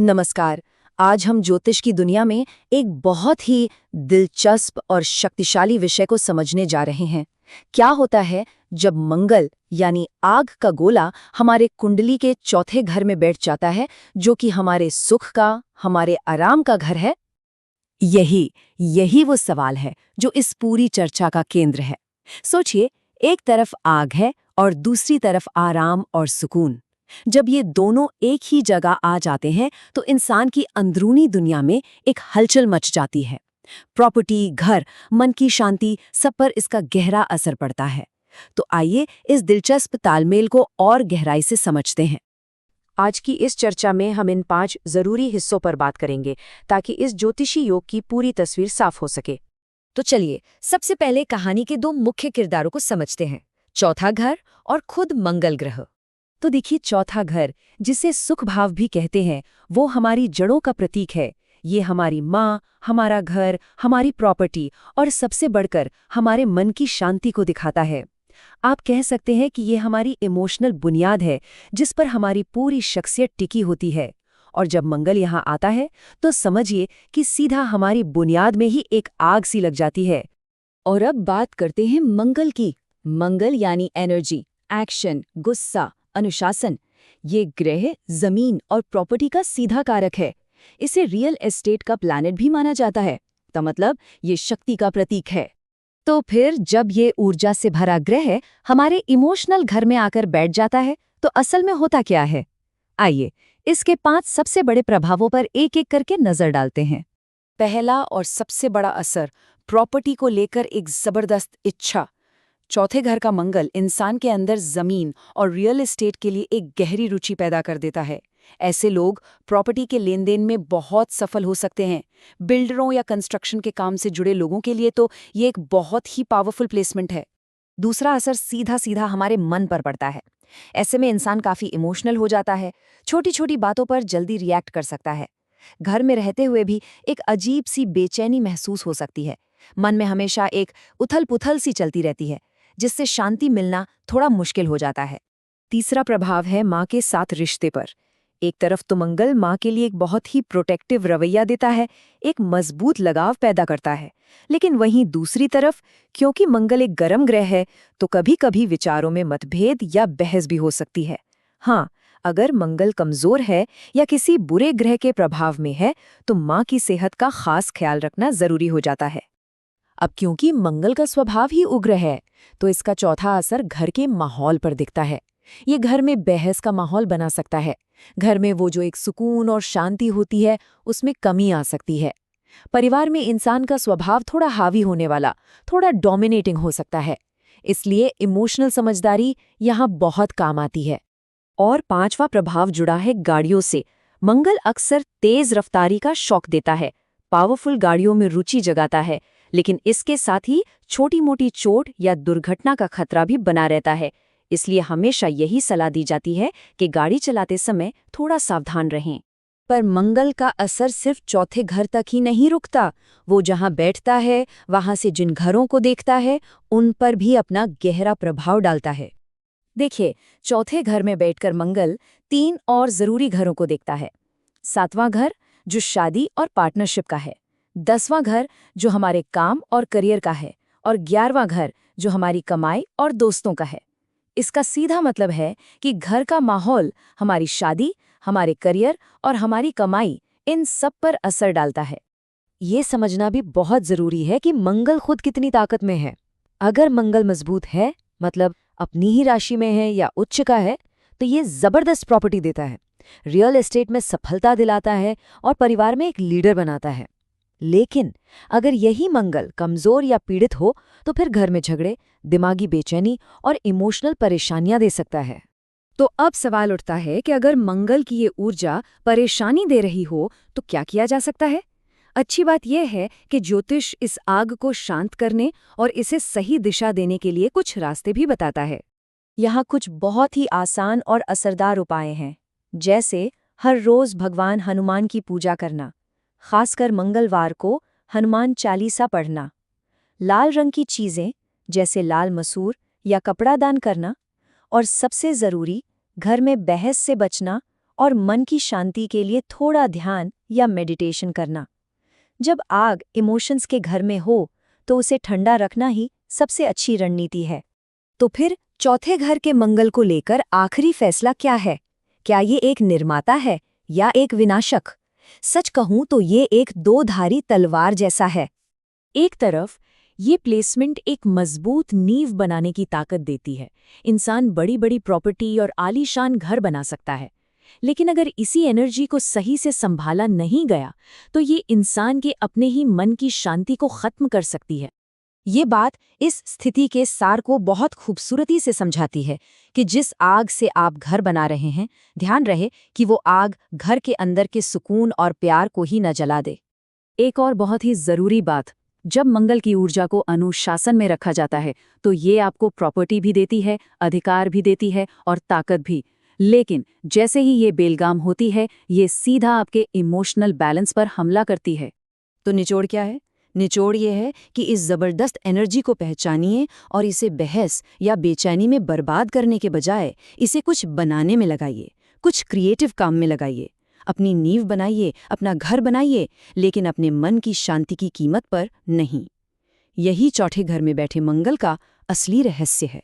नमस्कार। आज हम ज्योतिष की दुनिया में एक बहुत ही दिलचस्प और शक्तिशाली विषय को समझने जा रहे हैं। क्या होता है जब मंगल यानी आग का गोला हमारे कुंडली के चौथे घर में बैठ जाता है, जो कि हमारे सुख का, हमारे आराम का घर है? यही यही वो सवाल है जो इस पूरी चर्चा का केंद्र है। सोचिए, एक तरफ आग है और दूसरी तरफ आराम और सुकून। जब ये दोनों एक ही जगह आ जाते हैं तो इंसान की अंदरूनी दुनिया में एक हलचल मच जाती है। प्रॉपर्टी, घर, मन की शांति, सब पर इसका गहरा असर पड़ता है। तो आइए इस दिलचस्प तालमेल को और गहराई से समझते हैं। आज की इस चर्चा में हम इन 5 जरूरी हिस्सों पर बात करेंगे ताकि इस ज्योतिषी योग की पूरी तस्वीर साफ हो सके। तो चलिए, सबसे पहले कहानी के 2 मुख्य किरदारों को समझते हैं, चौथा घर और खुद मंगल ग्रह। तो देखिए, चौथा घर, जिसे सुख भाव भी कहते हैं, वो हमारी जड़ों का प्रतीक है। ये हमारी माँ, हमारा घर, हमारी प्रॉपर्टी और सबसे बढ़कर हमारे मन की शांति को दिखाता है। आप कह सकते हैं कि ये हमारी इमोशनल बुनियाद है, जिस पर हमारी पूरी शख्सियत टिकी होती है। और जब मंगल यहाँ आता है तो समझिए कि सीधा हमारी बुनियाद में ही एक आग सी लग जाती है। और अब बात करते हैं मंगल की। मंगल यानी एनर्जी, एक्शन, गुस्सा, अनुशासन। ये ग्रह जमीन और प्रॉपर्टी का सीधा कारक है। इसे रियल एस्टेट का प्लैनेट भी माना जाता है। तो मतलब ये शक्ति का प्रतीक है। तो फिर जब ये ऊर्जा से भरा ग्रह हमारे इमोशनल घर में आकर बैठ जाता है तो असल में होता क्या है? आइए इसके 5 सबसे बड़े प्रभावों पर एक-एक करके नजर डालते हैं। पहला और सबसे बड़ा असर, प्रॉपर्टी को लेकर एक जबरदस्त इच्छा। चौथे घर का मंगल इंसान के अंदर जमीन और रियल एस्टेट के लिए एक गहरी रुचि पैदा कर देता है। ऐसे लोग प्रॉपर्टी के लेन देन में बहुत सफल हो सकते हैं। बिल्डरों या कंस्ट्रक्शन के काम से जुड़े लोगों के लिए तो ये एक बहुत ही पावरफुल प्लेसमेंट है। दूसरा असर सीधा सीधा हमारे मन पर पड़ता है। ऐसे में इंसान काफी इमोशनल हो जाता है, छोटी छोटी बातों पर जल्दी रिएक्ट कर सकता है। घर में रहते हुए भी एक अजीब सी बेचैनी महसूस हो सकती है। मन में हमेशा एक उथल पुथल सी चलती रहती है, जिससे शांति मिलना थोड़ा मुश्किल हो जाता है। तीसरा प्रभाव है माँ के साथ रिश्ते पर। एक तरफ तो मंगल माँ के लिए एक बहुत ही प्रोटेक्टिव रवैया देता है, एक मजबूत लगाव पैदा करता है। लेकिन वहीं दूसरी तरफ, क्योंकि मंगल एक गर्म ग्रह है, तो कभी-कभी विचारों में मतभेद या बहस भी हो सकती है। हाँ, अगर मंगल कमजोर है या किसी बुरे ग्रह के प्रभाव में है, तो माँ की सेहत का खास ख्याल रखना जरूरी हो जाता है। अब क्योंकि मंगल का स्वभाव ही उग्र है, तो इसका चौथा असर घर के माहौल पर दिखता है। ये घर में बहस का माहौल बना सकता है। घर में वो जो एक सुकून और शांति होती है, उसमें कमी आ सकती है। परिवार में इंसान का स्वभाव थोड़ा हावी होने वाला, थोड़ा डोमिनेटिंग हो सकता है। इसलिए इमोशनल समझदारी यहाँ बहुत काम आती है। और 5वां प्रभाव जुड़ा है गाड़ियों से। मंगल अक्सर तेज रफ्तारी का शौक देता है, पावरफुल गाड़ियों में रुचि जगाता है, लेकिन इसके साथ ही छोटी-मोटी चोट या दुर्घटना का खतरा भी बना रहता है। इसलिए हमेशा यही सलाह दी जाती है कि गाड़ी चलाते समय थोड़ा सावधान रहें। पर मंगल का असर सिर्फ चौथे घर तक ही नहीं रुकता। वो जहाँ बैठता है, वहाँ से जिन घरों को देखता है, उन पर भी अपना गहरा प्रभाव डालता है। देखिए, चौथे घर में बैठकर मंगल 3 और जरूरी घरों को देखता है। 7वां घर, जो शादी और पार्टनरशिप का है। 10वां घर, जो हमारे काम और करियर का है। और 11वां घर, जो हमारी कमाई और दोस्तों का है। इसका सीधा मतलब है कि घर का माहौल हमारी शादी, हमारे करियर और हमारी कमाई, इन सब पर असर डालता है। ये समझना भी बहुत जरूरी है कि मंगल खुद कितनी ताकत में है। अगर मंगल मजबूत है, मतलब अपनी ही राशि में है या उच्च का है, तो ये जबरदस्त प्रॉपर्टी देता है, रियल एस्टेट में सफलता दिलाता है और परिवार में एक लीडर बनाता है। लेकिन अगर यही मंगल कमजोर या पीड़ित हो, तो फिर घर में झगड़े, दिमागी बेचैनी और इमोशनल परेशानियां दे सकता है। तो अब सवाल उठता है कि अगर मंगल की ये ऊर्जा परेशानी दे रही हो, तो क्या किया जा सकता है? अच्छी बात यह है कि ज्योतिष इस आग को शांत करने और इसे सही दिशा देने के लिए कुछ रास्ते भी बताता है। यहाँ कुछ बहुत ही आसान और असरदार उपाय हैं, जैसे हर रोज भगवान हनुमान की पूजा करना, खासकर मंगलवार को हनुमान चालीसा पढ़ना, लाल रंग की चीजें जैसे लाल मसूर या कपड़ा दान करना, और सबसे जरूरी, घर में बहस से बचना और मन की शांति के लिए थोड़ा ध्यान या मेडिटेशन करना। जब आग इमोशंस के घर में हो तो उसे ठंडा रखना ही सबसे अच्छी रणनीति है। तो फिर चौथे घर के मंगल को लेकर आखिरी फैसला क्या है? क्या ये एक निर्माता है या एक विनाशक? सच कहूं तो ये एक दो-धारी तलवार जैसा है। एक तरफ ये प्लेसमेंट एक मजबूत नींव बनाने की ताकत देती है। इंसान बड़ी बड़ी प्रॉपर्टी और आलीशान घर बना सकता है। लेकिन अगर इसी एनर्जी को सही से संभाला नहीं गया तो ये इंसान के अपने ही मन की शांति को खत्म कर सकती है। ये बात इस स्थिति के सार को बहुत खूबसूरती से समझाती है कि जिस आग से आप घर बना रहे हैं, ध्यान रहे कि वो आग घर के अंदर के सुकून और प्यार को ही न जला दे। एक और बहुत ही जरूरी बात, जब मंगल की ऊर्जा को अनुशासन में रखा जाता है तो ये आपको प्रॉपर्टी भी देती है, अधिकार भी देती है और ताकत भी। लेकिन जैसे ही ये बेलगाम होती है, ये सीधा आपके इमोशनल बैलेंस पर हमला करती है। तो निचोड़ क्या है? निचोड़ ये है कि इस जबरदस्त एनर्जी को पहचानिए और इसे बहस या बेचैनी में बर्बाद करने के बजाय इसे कुछ बनाने में लगाइए, कुछ क्रिएटिव काम में लगाइए। अपनी नींव बनाइए, अपना घर बनाइए, लेकिन अपने मन की शांति की कीमत पर नहीं। यही चौथे घर में बैठे मंगल का असली रहस्य है।